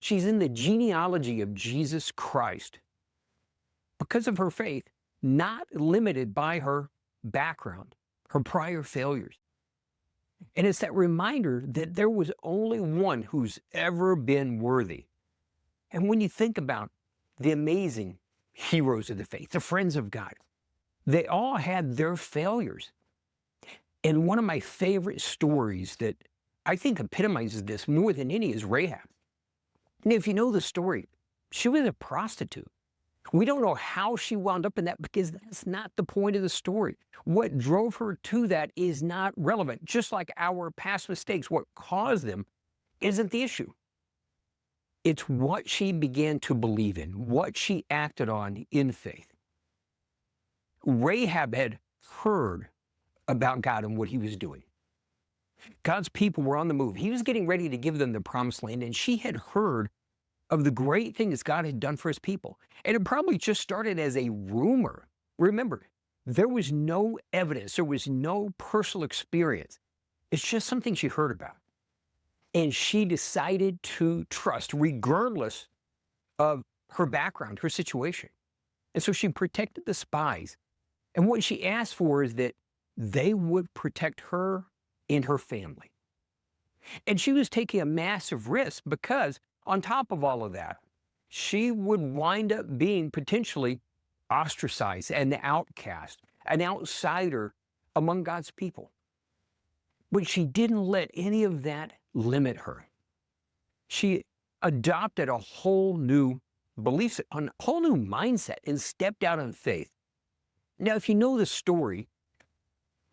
She's in the genealogy of Jesus Christ because of her faith, not limited by her background, her prior failures. And it's that reminder that there was only one who's ever been worthy. And when you think about the amazing heroes of the faith, the friends of God, they all had their failures. And one of my favorite stories that I think epitomizes this more than any is Rahab. And if you know the story, she was a prostitute. We don't know how she wound up in that because that's not the point of the story. What drove her to that is not relevant. Just like our past mistakes, what caused them isn't the issue. It's what she began to believe in, what she acted on in faith. Rahab had heard about God and what he was doing. God's people were on the move. He was getting ready to give them the promised land, and she had heard of the great things God had done for his people. And it probably just started as a rumor. Remember, there was no evidence, there was no personal experience. It's just something she heard about. And she decided to trust, regardless of her background, her situation. And so she protected the spies. And what she asked for is that they would protect her and her family. And she was taking a massive risk because, on top of all of that, she would wind up being potentially ostracized, an outcast, an outsider among God's people. But she didn't let any of that limit her. She adopted a whole new belief, a whole new mindset, and stepped out in faith. Now, if you know the story,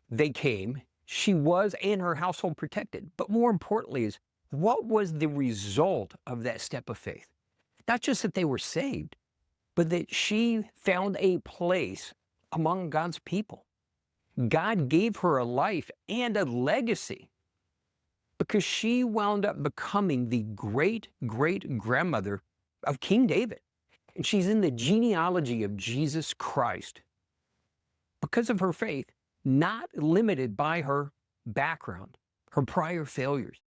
they came, she was and her household protected. But more importantly is, what was the result of that step of faith? Not just that they were saved, but that she found a place among God's people. God gave her a life and a legacy because she wound up becoming the great-great-grandmother of King David. And she's in the genealogy of Jesus Christ because of her faith, not limited by her background, her prior failures.